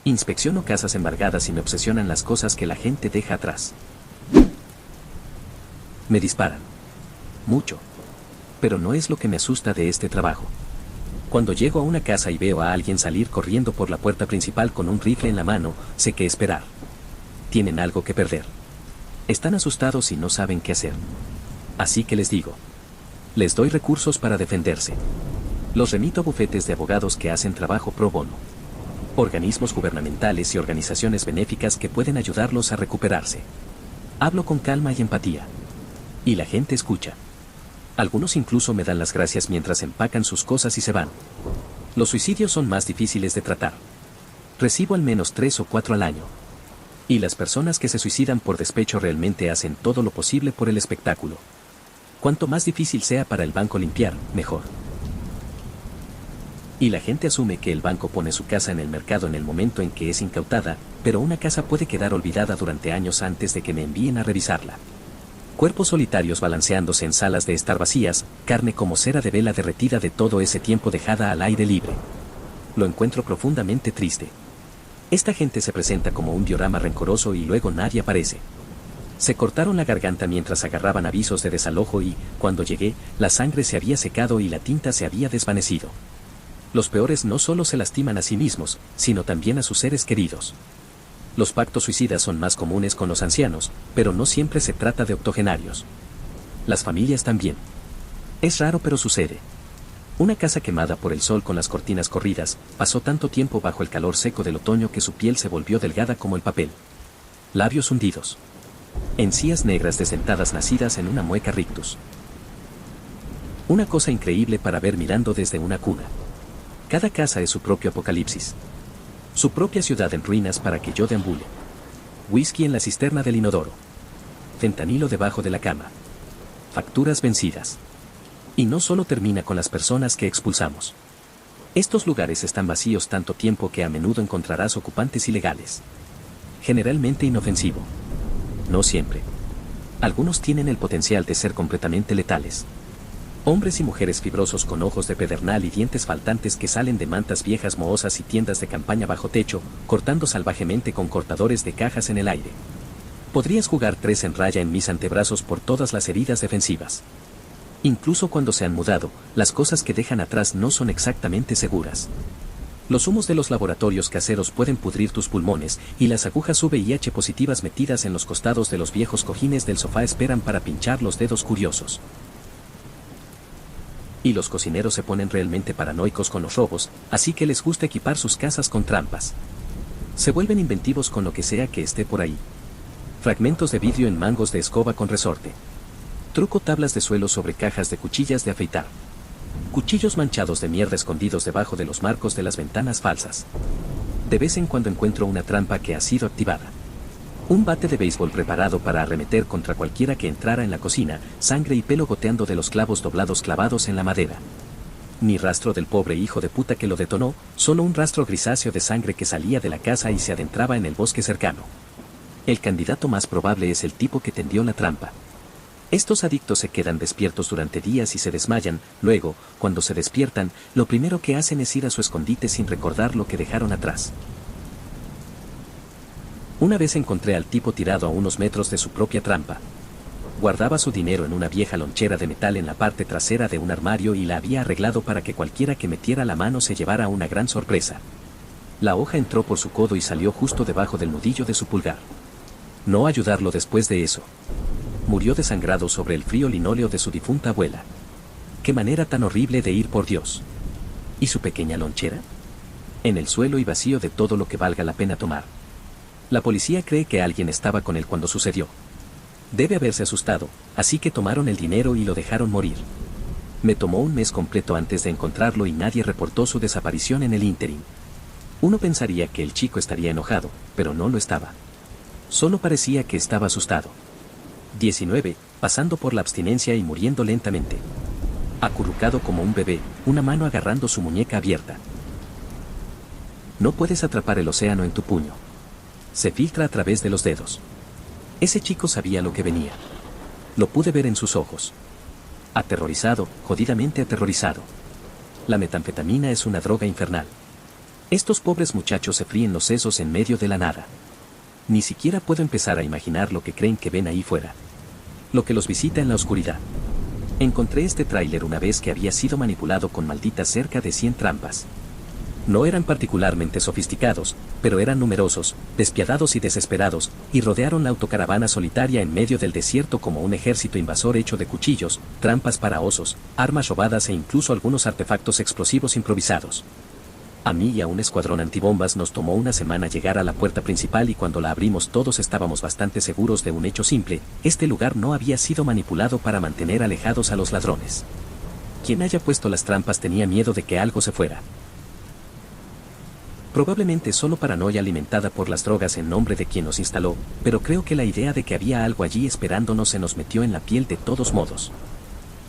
Inspecciono casas embargadas y me obsesionan las cosas que la gente deja atrás. Me disparan. Mucho. Pero no es lo que me asusta de este trabajo. Cuando llego a una casa y veo a alguien salir corriendo por la puerta principal con un rifle en la mano, sé qué esperar. Tienen algo que perder. Están asustados y no saben qué hacer. Así que les digo. Les doy recursos para defenderse. Los remito a bufetes de abogados que hacen trabajo pro bono. Organismos gubernamentales y organizaciones benéficas que pueden ayudarlos a recuperarse. Hablo con calma y empatía. Y la gente escucha. Algunos incluso me dan las gracias mientras empacan sus cosas y se van. Los suicidios son más difíciles de tratar. Recibo al menos 3 o 4 al año. Y las personas que se suicidan por despecho realmente hacen todo lo posible por el espectáculo. Cuanto más difícil sea para el banco limpiar, mejor. Y la gente asume que el banco pone su casa en el mercado en el momento en que es incautada, pero una casa puede quedar olvidada durante años antes de que me envíen a revisarla. Cuerpos solitarios balanceándose en salas de estar vacías, carne como cera de vela derretida de todo ese tiempo dejada al aire libre. Lo encuentro profundamente triste. Esta gente se presenta como un diorama rencoroso y luego nadie aparece. Se cortaron la garganta mientras agarraban avisos de desalojo y, cuando llegué, la sangre se había secado y la tinta se había desvanecido. Los peores no solo se lastiman a sí mismos, sino también a sus seres queridos. Los pactos suicidas son más comunes con los ancianos, pero no siempre se trata de octogenarios. Las familias también. Es raro pero sucede. Una casa quemada por el sol con las cortinas corridas, pasó tanto tiempo bajo el calor seco del otoño que su piel se volvió delgada como el papel. Labios hundidos. Encías negras desdentadas nacidas en una mueca rictus. Una cosa increíble para ver mirando desde una cuna. Cada casa es su propio apocalipsis. Su propia ciudad en ruinas para que yo deambule. Whisky en la cisterna del inodoro. Fentanilo debajo de la cama. Facturas vencidas. Y no solo termina con las personas que expulsamos. Estos lugares están vacíos tanto tiempo que a menudo encontrarás ocupantes ilegales. Generalmente inofensivo. No siempre. Algunos tienen el potencial de ser completamente letales. Hombres y mujeres fibrosos con ojos de pedernal y dientes faltantes que salen de mantas viejas mohosas y tiendas de campaña bajo techo, cortando salvajemente con cortadores de cajas en el aire. Podrías jugar 3 en raya en mis antebrazos por todas las heridas defensivas. Incluso cuando se han mudado, las cosas que dejan atrás no son exactamente seguras. Los humos de los laboratorios caseros pueden pudrir tus pulmones, y las agujas VIH positivas metidas en los costados de los viejos cojines del sofá esperan para pinchar los dedos curiosos. Y los cocineros se ponen realmente paranoicos con los robos, así que les gusta equipar sus casas con trampas. Se vuelven inventivos con lo que sea que esté por ahí. Fragmentos de vidrio en mangos de escoba con resorte. Truco tablas de suelo sobre cajas de cuchillas de afeitar. Cuchillos manchados de mierda escondidos debajo de los marcos de las ventanas falsas. De vez en cuando encuentro una trampa que ha sido activada. Un bate de béisbol preparado para arremeter contra cualquiera que entrara en la cocina, sangre y pelo goteando de los clavos doblados clavados en la madera. Ni rastro del pobre hijo de puta que lo detonó, solo un rastro grisáceo de sangre que salía de la casa y se adentraba en el bosque cercano. El candidato más probable es el tipo que tendió la trampa. Estos adictos se quedan despiertos durante días y se desmayan, luego, cuando se despiertan, lo primero que hacen es ir a su escondite sin recordar lo que dejaron atrás. Una vez encontré al tipo tirado a unos metros de su propia trampa. Guardaba su dinero en una vieja lonchera de metal en la parte trasera de un armario y la había arreglado para que cualquiera que metiera la mano se llevara una gran sorpresa. La hoja entró por su codo y salió justo debajo del nudillo de su pulgar. No ayudarlo después de eso. Murió desangrado sobre el frío linóleo de su difunta abuela. ¡Qué manera tan horrible de ir, por Dios! ¿Y su pequeña lonchera? En el suelo y vacío de todo lo que valga la pena tomar. La policía cree que alguien estaba con él cuando sucedió. Debe haberse asustado, así que tomaron el dinero y lo dejaron morir. Me tomó un mes completo antes de encontrarlo y nadie reportó su desaparición en el ínterin. Uno pensaría que el chico estaría enojado, pero no lo estaba. Solo parecía que estaba asustado. 19, pasando por la abstinencia y muriendo lentamente. Acurrucado como un bebé, una mano agarrando su muñeca abierta. No puedes atrapar el océano en tu puño. Se filtra a través de los dedos. Ese chico sabía lo que venía. Lo pude ver en sus ojos. Aterrorizado, jodidamente aterrorizado. La metanfetamina es una droga infernal. Estos pobres muchachos se fríen los sesos en medio de la nada. Ni siquiera puedo empezar a imaginar lo que creen que ven ahí fuera. Lo que los visita en la oscuridad. Encontré este tráiler una vez que había sido manipulado con malditas cerca de 100 trampas. No eran particularmente sofisticados, pero eran numerosos, despiadados y desesperados, y rodearon la autocaravana solitaria en medio del desierto como un ejército invasor hecho de cuchillos, trampas para osos, armas robadas e incluso algunos artefactos explosivos improvisados. A mí y a un escuadrón antibombas nos tomó una semana llegar a la puerta principal y cuando la abrimos todos estábamos bastante seguros de un hecho simple: este lugar no había sido manipulado para mantener alejados a los ladrones. Quien haya puesto las trampas tenía miedo de que algo se fuera. Probablemente solo paranoia alimentada por las drogas en nombre de quien nos instaló, pero creo que la idea de que había algo allí esperándonos se nos metió en la piel de todos modos.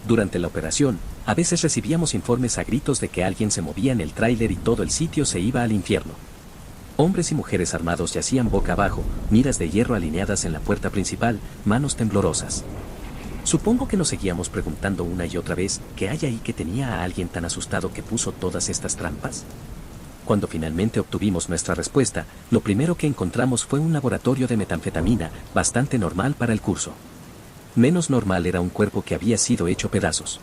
Durante la operación, a veces recibíamos informes a gritos de que alguien se movía en el tráiler y todo el sitio se iba al infierno. Hombres y mujeres armados yacían boca abajo, miras de hierro alineadas en la puerta principal, manos temblorosas. Supongo que nos seguíamos preguntando una y otra vez, ¿qué hay ahí que tenía a alguien tan asustado que puso todas estas trampas? Cuando finalmente obtuvimos nuestra respuesta, lo primero que encontramos fue un laboratorio de metanfetamina, bastante normal para el curso. Menos normal era un cuerpo que había sido hecho pedazos.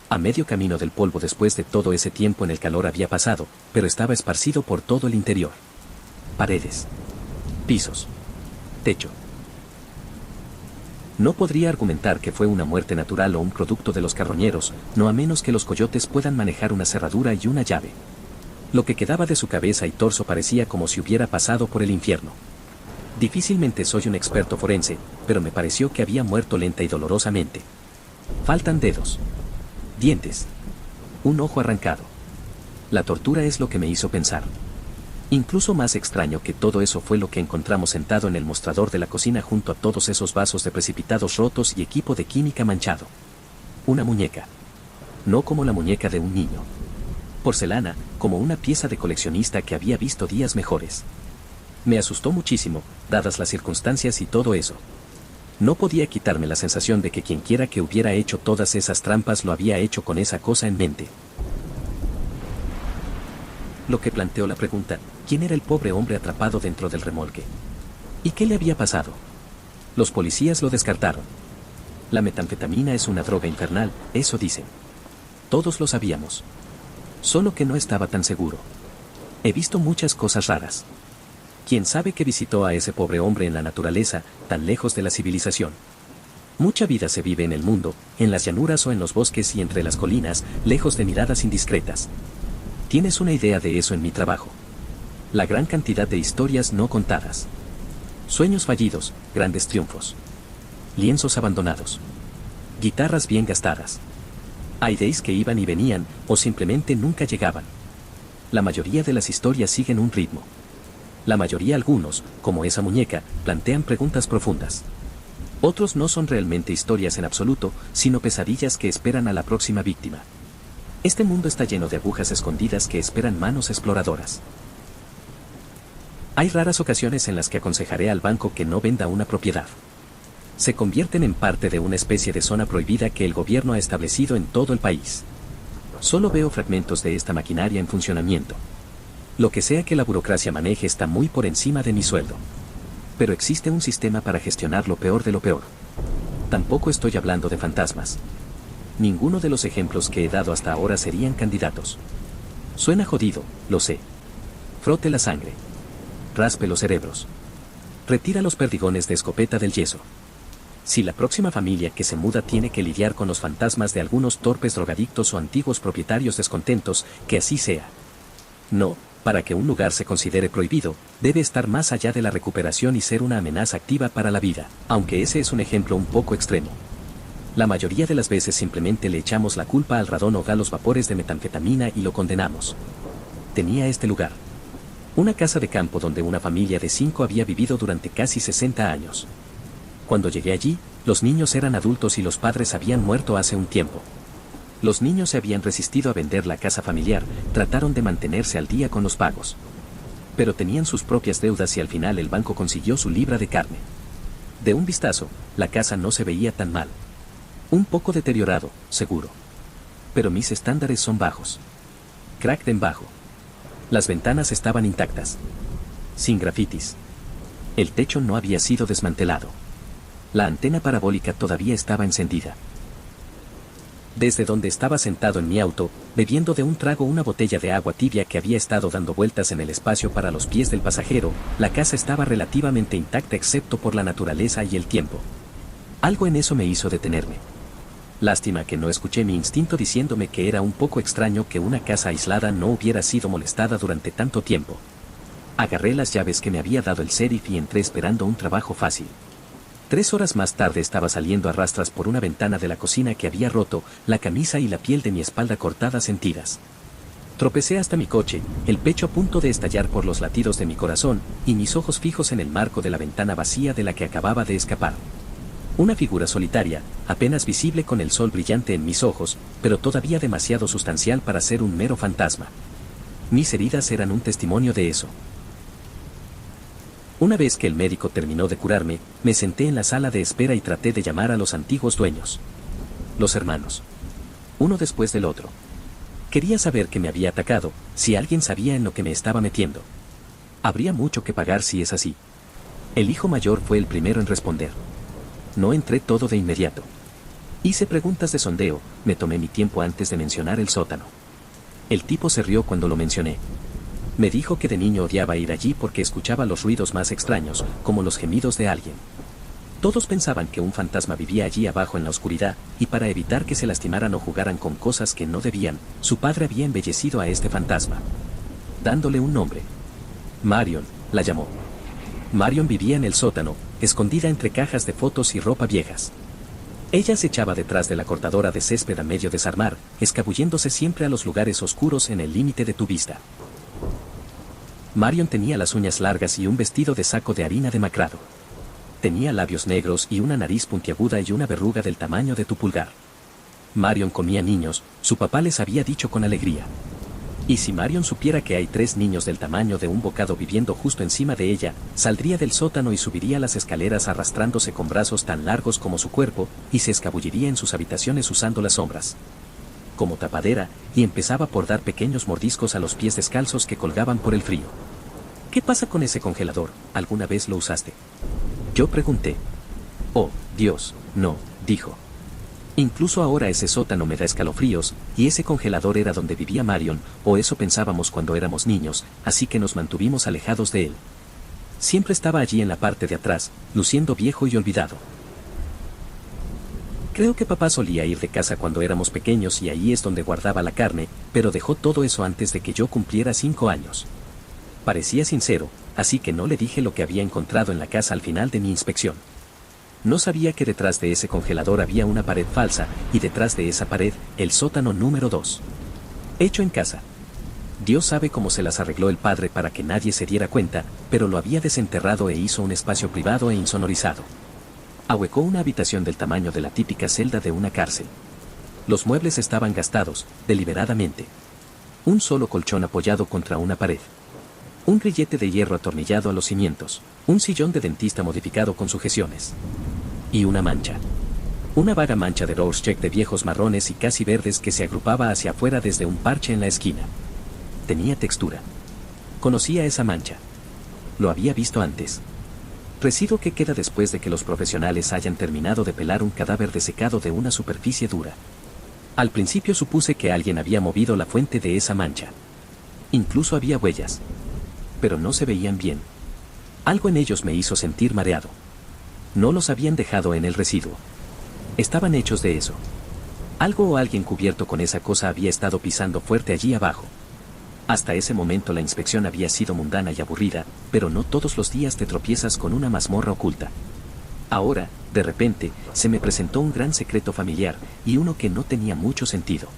A medio camino del polvo después de todo ese tiempo en el calor había pasado, pero estaba esparcido por todo el interior. Paredes. Pisos. Techo. No podría argumentar que fue una muerte natural o un producto de los carroñeros, no a menos que los coyotes puedan manejar una cerradura y una llave. Lo que quedaba de su cabeza y torso parecía como si hubiera pasado por el infierno. Difícilmente soy un experto forense, pero me pareció que había muerto lenta y dolorosamente. Faltan dedos. Dientes. Un ojo arrancado. La tortura es lo que me hizo pensar. Incluso más extraño que todo eso fue lo que encontramos sentado en el mostrador de la cocina junto a todos esos vasos de precipitados rotos y equipo de química manchado. Una muñeca. No como la muñeca de un niño. Porcelana, como una pieza de coleccionista que había visto días mejores. Me asustó muchísimo, dadas las circunstancias y todo eso. No podía quitarme la sensación de que quienquiera que hubiera hecho todas esas trampas lo había hecho con esa cosa en mente. Lo que planteó la pregunta: ¿quién era el pobre hombre atrapado dentro del remolque? ¿Y qué le había pasado? Los policías lo descartaron. La metanfetamina es una droga infernal, eso dicen. Todos lo sabíamos. Solo que no estaba tan seguro. He visto muchas cosas raras. ¿Quién sabe qué visitó a ese pobre hombre en la naturaleza, tan lejos de la civilización? Mucha vida se vive en el mundo, en las llanuras o en los bosques y entre las colinas, lejos de miradas indiscretas. Tienes una idea de eso en mi trabajo. La gran cantidad de historias no contadas. Sueños fallidos, grandes triunfos. Lienzos abandonados. Guitarras bien gastadas. Hay days que iban y venían, o simplemente nunca llegaban. La mayoría de las historias siguen un ritmo. La mayoría, algunos, como esa muñeca, plantean preguntas profundas. Otros no son realmente historias en absoluto, sino pesadillas que esperan a la próxima víctima. Este mundo está lleno de agujas escondidas que esperan manos exploradoras. Hay raras ocasiones en las que aconsejaré al banco que no venda una propiedad. Se convierten en parte de una especie de zona prohibida que el gobierno ha establecido en todo el país. Solo veo fragmentos de esta maquinaria en funcionamiento. Lo que sea que la burocracia maneje está muy por encima de mi sueldo. Pero existe un sistema para gestionar lo peor de lo peor. Tampoco estoy hablando de fantasmas. Ninguno de los ejemplos que he dado hasta ahora serían candidatos. Suena jodido, lo sé. Frote la sangre. Raspe los cerebros. Retira los perdigones de escopeta del yeso. Si la próxima familia que se muda tiene que lidiar con los fantasmas de algunos torpes drogadictos o antiguos propietarios descontentos, que así sea. No, para que un lugar se considere prohibido, debe estar más allá de la recuperación y ser una amenaza activa para la vida, aunque ese es un ejemplo un poco extremo. La mayoría de las veces simplemente le echamos la culpa al radón o a los vapores de metanfetamina y lo condenamos. Tenía este lugar. Una casa de campo donde una familia de 5 había vivido durante casi 60 años. Cuando llegué allí, los niños eran adultos y los padres habían muerto hace un tiempo. Los niños se habían resistido a vender la casa familiar, trataron de mantenerse al día con los pagos. Pero tenían sus propias deudas y al final el banco consiguió su libra de carne. De un vistazo, la casa no se veía tan mal. Un poco deteriorado, seguro. Pero mis estándares son bajos. Crack en bajo. Las ventanas estaban intactas, sin grafitis. El techo no había sido desmantelado. La antena parabólica todavía estaba encendida. Desde donde estaba sentado en mi auto, bebiendo de un trago una botella de agua tibia que había estado dando vueltas en el espacio para los pies del pasajero, la casa estaba relativamente intacta excepto por la naturaleza y el tiempo. Algo en eso me hizo detenerme. Lástima que no escuché mi instinto diciéndome que era un poco extraño que una casa aislada no hubiera sido molestada durante tanto tiempo. Agarré las llaves que me había dado el sheriff y entré esperando un trabajo fácil. 3 horas más tarde estaba saliendo a rastras por una ventana de la cocina que había roto, la camisa y la piel de mi espalda cortadas en tiras. Tropecé hasta mi coche, el pecho a punto de estallar por los latidos de mi corazón, y mis ojos fijos en el marco de la ventana vacía de la que acababa de escapar. Una figura solitaria, apenas visible con el sol brillante en mis ojos, pero todavía demasiado sustancial para ser un mero fantasma. Mis heridas eran un testimonio de eso. Una vez que el médico terminó de curarme, me senté en la sala de espera y traté de llamar a los antiguos dueños. Los hermanos. Uno después del otro. Quería saber qué me había atacado, si alguien sabía en lo que me estaba metiendo. Habría mucho que pagar si es así. El hijo mayor fue el primero en responder. No entré todo de inmediato. Hice preguntas de sondeo, me tomé mi tiempo antes de mencionar el sótano. El tipo se rió cuando lo mencioné. Me dijo que de niño odiaba ir allí porque escuchaba los ruidos más extraños, como los gemidos de alguien. Todos pensaban que un fantasma vivía allí abajo en la oscuridad, y para evitar que se lastimaran o jugaran con cosas que no debían, su padre había embellecido a este fantasma, dándole un nombre. Marion, la llamó. Marion vivía en el sótano, escondida entre cajas de fotos y ropa viejas. Ella se echaba detrás de la cortadora de césped a medio desarmar, escabulléndose siempre a los lugares oscuros en el límite de tu vista. Marion tenía las uñas largas y un vestido de saco de harina demacrado. Tenía labios negros y una nariz puntiaguda y una verruga del tamaño de tu pulgar. Marion comía niños, su papá les había dicho con alegría. Y si Marion supiera que hay 3 niños del tamaño de un bocado viviendo justo encima de ella, saldría del sótano y subiría las escaleras arrastrándose con brazos tan largos como su cuerpo, y se escabulliría en sus habitaciones usando las sombras como tapadera, y empezaba por dar pequeños mordiscos a los pies descalzos que colgaban por el frío. ¿Qué pasa con ese congelador? ¿Alguna vez lo usaste? Yo pregunté. Oh, Dios, no, dijo. Incluso ahora ese sótano me da escalofríos, y ese congelador era donde vivía Marion, o eso pensábamos cuando éramos niños, así que nos mantuvimos alejados de él. Siempre estaba allí en la parte de atrás, luciendo viejo y olvidado. Creo que papá solía ir de casa cuando éramos pequeños y ahí es donde guardaba la carne, pero dejó todo eso antes de que yo cumpliera 5 años. Parecía sincero, así que no le dije lo que había encontrado en la casa al final de mi inspección. No sabía que detrás de ese congelador había una pared falsa, y detrás de esa pared, el sótano número 2. Hecho en casa. Dios sabe cómo se las arregló el padre para que nadie se diera cuenta, pero lo había desenterrado e hizo un espacio privado e insonorizado. Ahuecó una habitación del tamaño de la típica celda de una cárcel. Los muebles estaban gastados, deliberadamente. Un solo colchón apoyado contra una pared. Un grillete de hierro atornillado a los cimientos. Un sillón de dentista modificado con sujeciones. Y una mancha. Una vaga mancha de Rorschach de viejos marrones y casi verdes que se agrupaba hacia afuera desde un parche en la esquina. Tenía textura. Conocía esa mancha. Lo había visto antes. Residuo que queda después de que los profesionales hayan terminado de pelar un cadáver desecado de una superficie dura. Al principio supuse que alguien había movido la fuente de esa mancha. Incluso había huellas. Pero no se veían bien. Algo en ellos me hizo sentir mareado. No los habían dejado en el residuo. Estaban hechos de eso. Algo o alguien cubierto con esa cosa había estado pisando fuerte allí abajo. Hasta ese momento la inspección había sido mundana y aburrida, pero no todos los días te tropiezas con una mazmorra oculta. Ahora, de repente, se me presentó un gran secreto familiar, y uno que no tenía mucho sentido.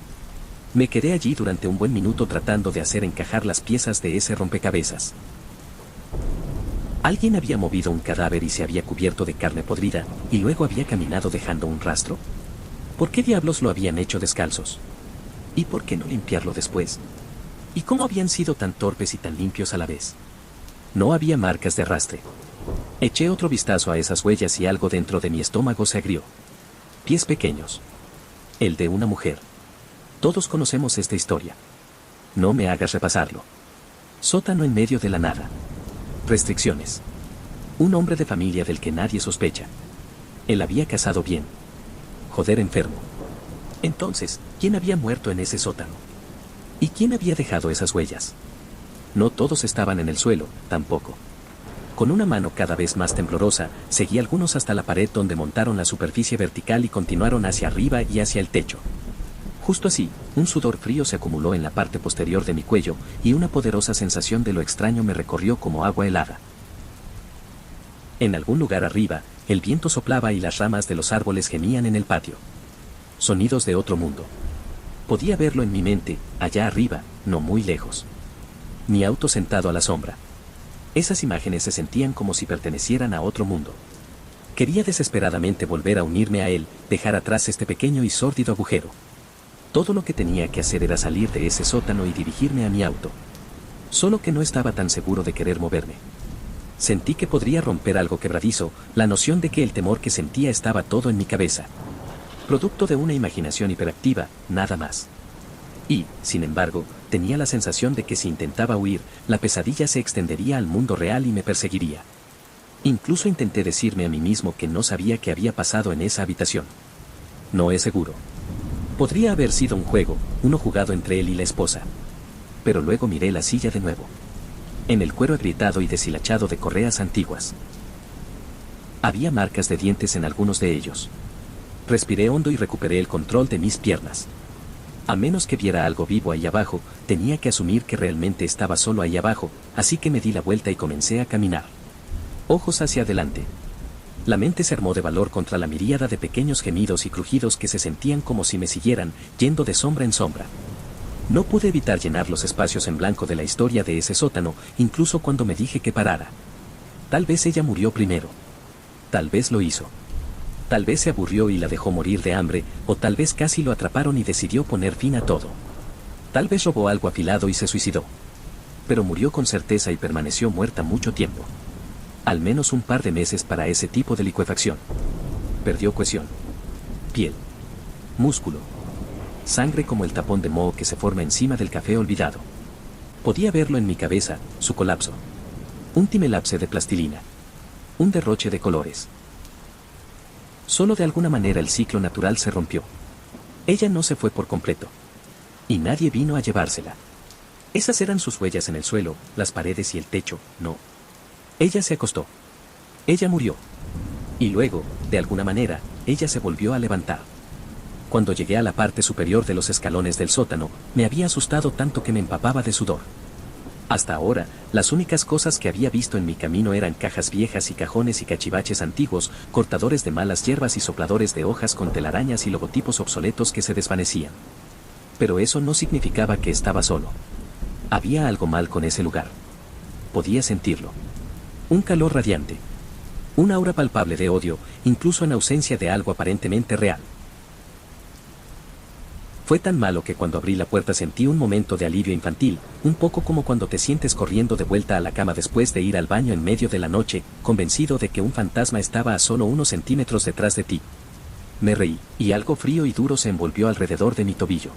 Me quedé allí durante un buen minuto tratando de hacer encajar las piezas de ese rompecabezas. Alguien había movido un cadáver y se había cubierto de carne podrida, y luego había caminado dejando un rastro. ¿Por qué diablos lo habían hecho descalzos? ¿Y por qué no limpiarlo después? ¿Y cómo habían sido tan torpes y tan limpios a la vez? No había marcas de arrastre. Eché otro vistazo a esas huellas y algo dentro de mi estómago se agrió. Pies pequeños. El de una mujer. Todos conocemos esta historia. No me hagas repasarlo. Sótano en medio de la nada. Restricciones. Un hombre de familia del que nadie sospecha. Él había casado bien. Joder, enfermo. Entonces, ¿quién había muerto en ese sótano? ¿Y quién había dejado esas huellas? No todos estaban en el suelo, tampoco. Con una mano cada vez más temblorosa, seguí algunos hasta la pared donde montaron la superficie vertical y continuaron hacia arriba y hacia el techo. Justo así, un sudor frío se acumuló en la parte posterior de mi cuello y una poderosa sensación de lo extraño me recorrió como agua helada. En algún lugar arriba, el viento soplaba y las ramas de los árboles gemían en el patio. Sonidos de otro mundo. Podía verlo en mi mente, allá arriba, no muy lejos. Mi auto sentado a la sombra. Esas imágenes se sentían como si pertenecieran a otro mundo. Quería desesperadamente volver a unirme a él, dejar atrás este pequeño y sórdido agujero. Todo lo que tenía que hacer era salir de ese sótano y dirigirme a mi auto. Solo que no estaba tan seguro de querer moverme. Sentí que podría romper algo quebradizo, la noción de que el temor que sentía estaba todo en mi cabeza. Producto de una imaginación hiperactiva, nada más. Y, sin embargo, tenía la sensación de que si intentaba huir, la pesadilla se extendería al mundo real y me perseguiría. Incluso intenté decirme a mí mismo que no sabía qué había pasado en esa habitación. No es seguro. Podría haber sido un juego, uno jugado entre él y la esposa. Pero luego miré la silla de nuevo. En el cuero agrietado y deshilachado de correas antiguas. Había marcas de dientes en algunos de ellos. Respiré hondo y recuperé el control de mis piernas. A menos que viera algo vivo ahí abajo, tenía que asumir que realmente estaba solo ahí abajo, así que me di la vuelta y comencé a caminar. Ojos hacia adelante. La mente se armó de valor contra la miríada de pequeños gemidos y crujidos que se sentían como si me siguieran, yendo de sombra en sombra. No pude evitar llenar los espacios en blanco de la historia de ese sótano, incluso cuando me dije que parara. Tal vez ella murió primero. Tal vez lo hizo. Tal vez se aburrió y la dejó morir de hambre, o tal vez casi lo atraparon y decidió poner fin a todo. Tal vez robó algo afilado y se suicidó. Pero murió con certeza y permaneció muerta mucho tiempo. Al menos un par de meses para ese tipo de licuefacción. Perdió cohesión. Piel. Músculo. Sangre como el tapón de moho que se forma encima del café olvidado. Podía verlo en mi cabeza, su colapso. Un timelapse de plastilina. Un derroche de colores. Solo de alguna manera el ciclo natural se rompió. Ella no se fue por completo. Y nadie vino a llevársela. Esas eran sus huellas en el suelo, las paredes y el techo, no. Ella se acostó. Ella murió. Y luego, de alguna manera, ella se volvió a levantar. Cuando llegué a la parte superior de los escalones del sótano, me había asustado tanto que me empapaba de sudor. Hasta ahora, las únicas cosas que había visto en mi camino eran cajas viejas y cajones y cachivaches antiguos, cortadores de malas hierbas y sopladores de hojas con telarañas y logotipos obsoletos que se desvanecían. Pero eso no significaba que estaba solo. Había algo mal con ese lugar. Podía sentirlo. Un calor radiante. Un aura palpable de odio, incluso en ausencia de algo aparentemente real. Fue tan malo que cuando abrí la puerta sentí un momento de alivio infantil, un poco como cuando te sientes corriendo de vuelta a la cama después de ir al baño en medio de la noche, convencido de que un fantasma estaba a solo unos centímetros detrás de ti. Me reí, y algo frío y duro se envolvió alrededor de mi tobillo.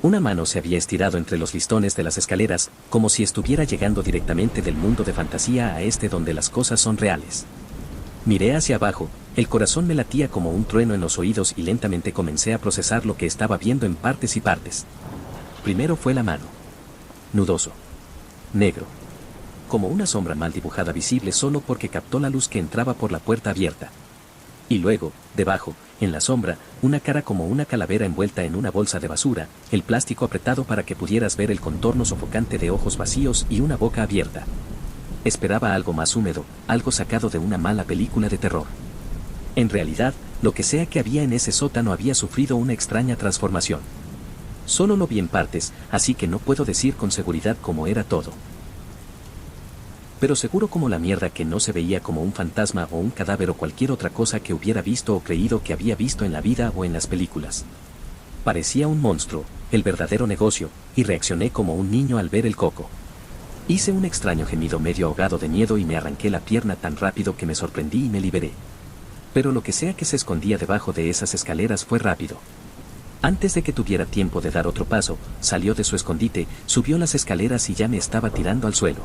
Una mano se había estirado entre los listones de las escaleras, como si estuviera llegando directamente del mundo de fantasía a este donde las cosas son reales. Miré hacia abajo, el corazón me latía como un trueno en los oídos y lentamente comencé a procesar lo que estaba viendo en partes y partes. Primero fue la mano. Nudoso. Negro. Como una sombra mal dibujada visible solo porque captó la luz que entraba por la puerta abierta. Y luego, debajo, en la sombra, una cara como una calavera envuelta en una bolsa de basura, el plástico apretado para que pudieras ver el contorno sofocante de ojos vacíos y una boca abierta. Esperaba algo más húmedo, algo sacado de una mala película de terror. En realidad, lo que sea que había en ese sótano había sufrido una extraña transformación. Solo lo vi en partes, así que no puedo decir con seguridad cómo era todo. Pero seguro como la mierda que no se veía como un fantasma o un cadáver o cualquier otra cosa que hubiera visto o creído que había visto en la vida o en las películas. Parecía un monstruo, el verdadero negocio, y reaccioné como un niño al ver el coco. Hice un extraño gemido medio ahogado de miedo y me arranqué la pierna tan rápido que me sorprendí y me liberé. Pero lo que sea que se escondía debajo de esas escaleras fue rápido. Antes de que tuviera tiempo de dar otro paso, salió de su escondite, subió las escaleras y ya me estaba tirando al suelo.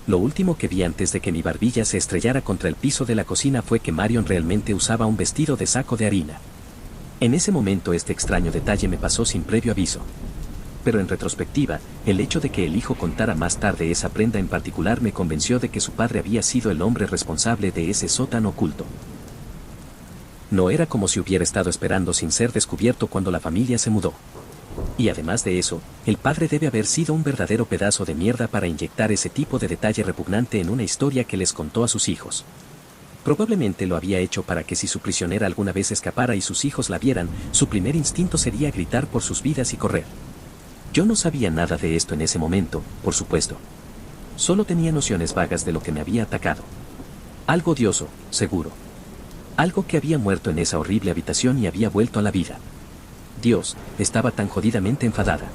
Lo último que vi antes de que mi barbilla se estrellara contra el piso de la cocina fue que Marion realmente usaba un vestido de saco de harina. En ese momento este extraño detalle me pasó sin previo aviso. Pero en retrospectiva, el hecho de que el hijo contara más tarde esa prenda en particular me convenció de que su padre había sido el hombre responsable de ese sótano oculto. No era como si hubiera estado esperando sin ser descubierto cuando la familia se mudó. Y además de eso, el padre debe haber sido un verdadero pedazo de mierda para inyectar ese tipo de detalle repugnante en una historia que les contó a sus hijos. Probablemente lo había hecho para que si su prisionera alguna vez escapara y sus hijos la vieran, su primer instinto sería gritar por sus vidas y correr. Yo no sabía nada de esto en ese momento, por supuesto. Solo tenía nociones vagas de lo que me había atacado. Algo odioso, seguro. Algo que había muerto en esa horrible habitación y había vuelto a la vida. Dios, estaba tan jodidamente enfadada.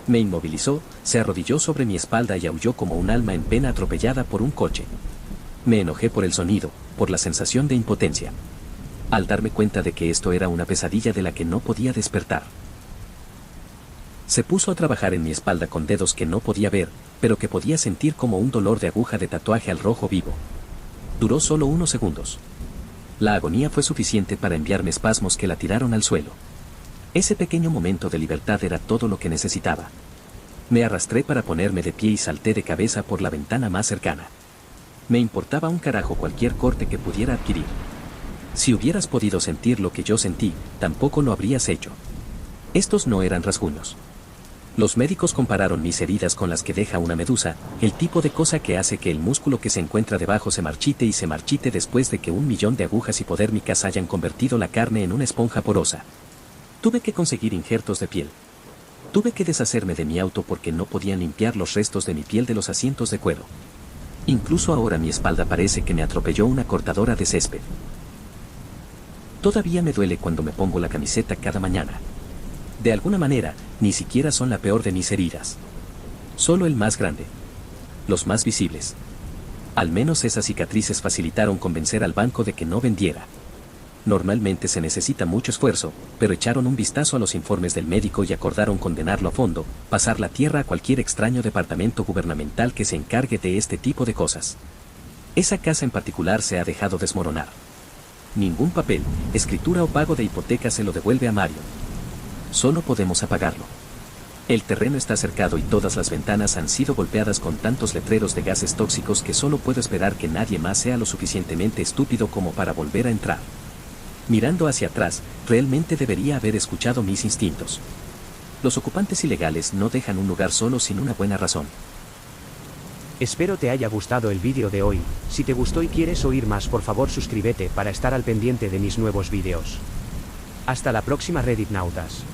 Me inmovilizó, se arrodilló sobre mi espalda y aulló como un alma en pena atropellada por un coche. Me enojé por el sonido, por la sensación de impotencia. Al darme cuenta de que esto era una pesadilla de la que no podía despertar. Se puso a trabajar en mi espalda con dedos que no podía ver, pero que podía sentir como un dolor de aguja de tatuaje al rojo vivo. Duró solo unos segundos. La agonía fue suficiente para enviarme espasmos que la tiraron al suelo. Ese pequeño momento de libertad era todo lo que necesitaba. Me arrastré para ponerme de pie y salté de cabeza por la ventana más cercana. Me importaba un carajo cualquier corte que pudiera adquirir. Si hubieras podido sentir lo que yo sentí, tampoco lo habrías hecho. Estos no eran rasguños. Los médicos compararon mis heridas con las que deja una medusa, el tipo de cosa que hace que el músculo que se encuentra debajo se marchite y se marchite después de que 1.000.000 de agujas hipodérmicas hayan convertido la carne en una esponja porosa. Tuve que conseguir injertos de piel. Tuve que deshacerme de mi auto porque no podían limpiar los restos de mi piel de los asientos de cuero. Incluso ahora mi espalda parece que me atropelló una cortadora de césped. Todavía me duele cuando me pongo la camiseta cada mañana. De alguna manera, ni siquiera son la peor de mis heridas. Solo el más grande. Los más visibles. Al menos esas cicatrices facilitaron convencer al banco de que no vendiera. Normalmente se necesita mucho esfuerzo, pero echaron un vistazo a los informes del médico y acordaron condenarlo a fondo, pasar la tierra a cualquier extraño departamento gubernamental que se encargue de este tipo de cosas. Esa casa en particular se ha dejado desmoronar. Ningún papel, escritura o pago de hipoteca se lo devuelve a Mario. Solo podemos apagarlo. El terreno está cercado y todas las ventanas han sido golpeadas con tantos letreros de gases tóxicos que solo puedo esperar que nadie más sea lo suficientemente estúpido como para volver a entrar. Mirando hacia atrás, realmente debería haber escuchado mis instintos. Los ocupantes ilegales no dejan un lugar solo sin una buena razón. Espero te haya gustado el vídeo de hoy. Si te gustó y quieres oír más, por favor suscríbete para estar al pendiente de mis nuevos vídeos. Hasta la próxima, Reddit Nautas.